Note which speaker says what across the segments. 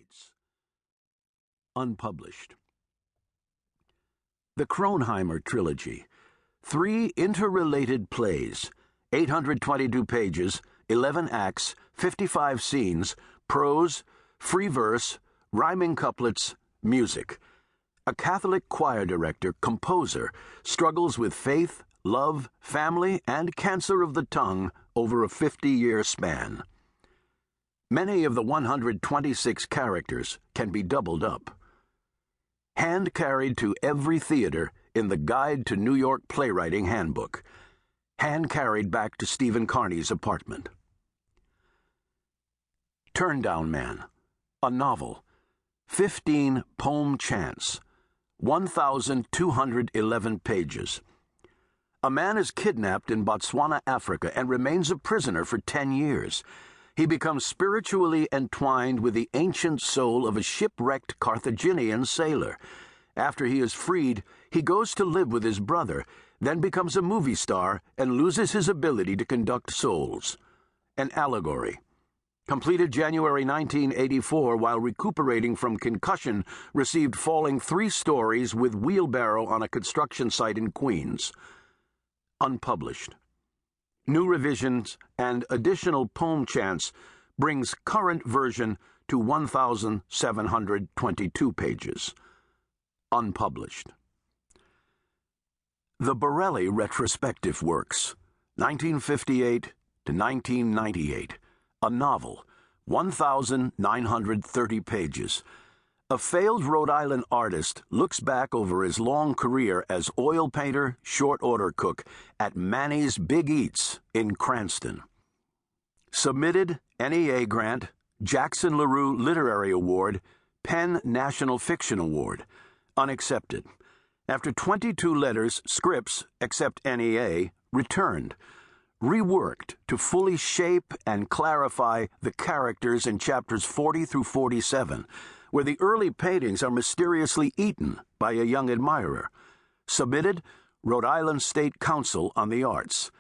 Speaker 1: playwrights. Unpublished. The Kronheimer Trilogy. 3 interrelated plays, 822 pages, 11 acts, 55 scenes, prose, free verse, rhyming couplets, music. A Catholic choir director, composer, struggles with faith, love, family, and cancer of the tongue over a 50-year span. Many of the 126 characters can be doubled up. Hand-carried to every theater in the Guide to New York Playwriting Handbook. Hand-carried back to Steven Kearney's apartment. Turndown Man. A novel. 15 poem chants. 1,211 pages. A man is kidnapped in Botswana, Africa, and remains a prisoner for 10 years. He becomes spiritually entwined with the ancient soul of a shipwrecked Carthaginian sailor. After he is freed, he goes to live with his brother, then becomes a movie star and loses his ability to conduct souls. An allegory. Completed January 1984 while recuperating from concussion, received falling 3 stories with wheelbarrow on a construction site in Queens. Unpublished. New revisions and additional poem chants brings current version to 1,722 pages. Unpublished. The Borelli Retrospective Works, 1958 to 1998. A novel, 1,930 pages. A failed Rhode Island artist looks back over his long career as oil painter, short order cook at Manny's Big Eats in Cranston. Submitted NEA grant, Jackson LaRue Literary Award, Penn National Fiction Award. Unaccepted. After 22 letters, scripts, except NEA, returned. Reworked to fully shape and clarify the characters in chapters 40 through 47, where the early paintings are mysteriously eaten by a young admirer. Submitted, Rhode Island State Council on the Arts.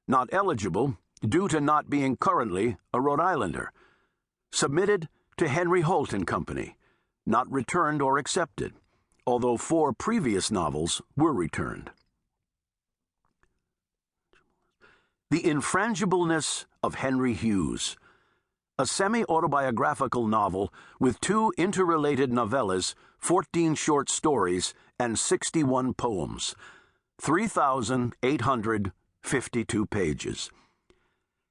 Speaker 1: Not eligible due to not being currently a Rhode Islander. Submitted to Henry Holt and Company. Not returned or accepted, although 4 previous novels were returned. The Infrangibleness of Henry Hughes. A semi-autobiographical novel with 2 interrelated novellas, 14 short stories, and 61 poems. 3,852 pages.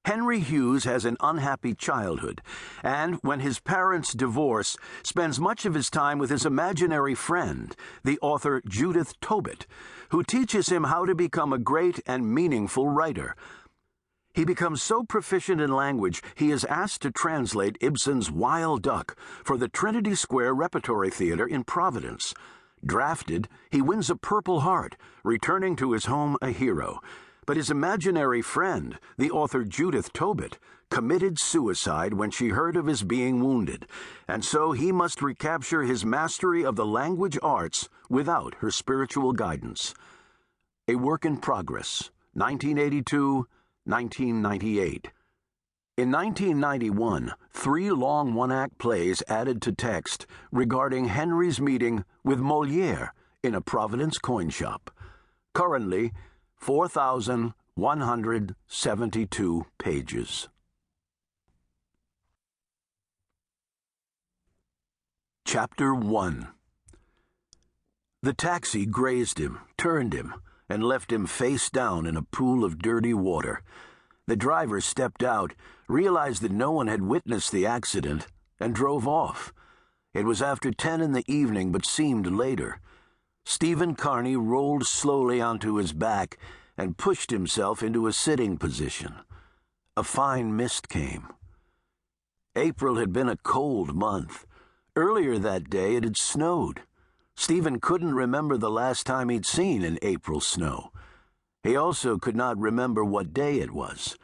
Speaker 1: Henry Hughes has an unhappy childhood, and when his parents divorce, spends much of his time with his imaginary friend, the author Judith Tobit, who teaches him how to become a great and meaningful writer. He becomes so proficient in language, he is asked to translate Ibsen's Wild Duck for the Trinity Square Repertory Theater in Providence. Drafted, he wins a Purple Heart, returning to his home a hero. But his imaginary friend, the author Judith Tobit, committed suicide when she heard of his being wounded, and so he must recapture his mastery of the language arts without her spiritual guidance. A Work in Progress, 1982, 1998. In 1991, 3 long one-act plays added to text regarding Henry's meeting with Molière in a Providence coin shop. Currently, 4,172 pages. Chapter 1. The taxi grazed him, turned him, and left him face down in a pool of dirty water. The driver stepped out, realized that no one had witnessed the accident, and drove off. It was after 10 in the evening, but seemed later. Steven Kearney rolled slowly onto his back and pushed himself into a sitting position. A fine mist came. April had been a cold month. Earlier that day it had snowed. Steven couldn't remember the last time he'd seen an April snow. He also could not remember what day it was.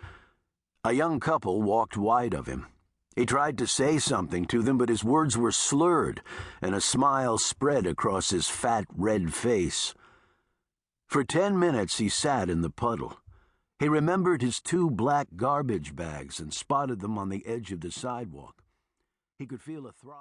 Speaker 1: A young couple walked wide of him. He tried to say something to them, but his words were slurred, and a smile spread across his fat, red face. For 10 minutes he sat in the puddle. He remembered his 2 black garbage bags and spotted them on the edge of the sidewalk. He could feel a throb.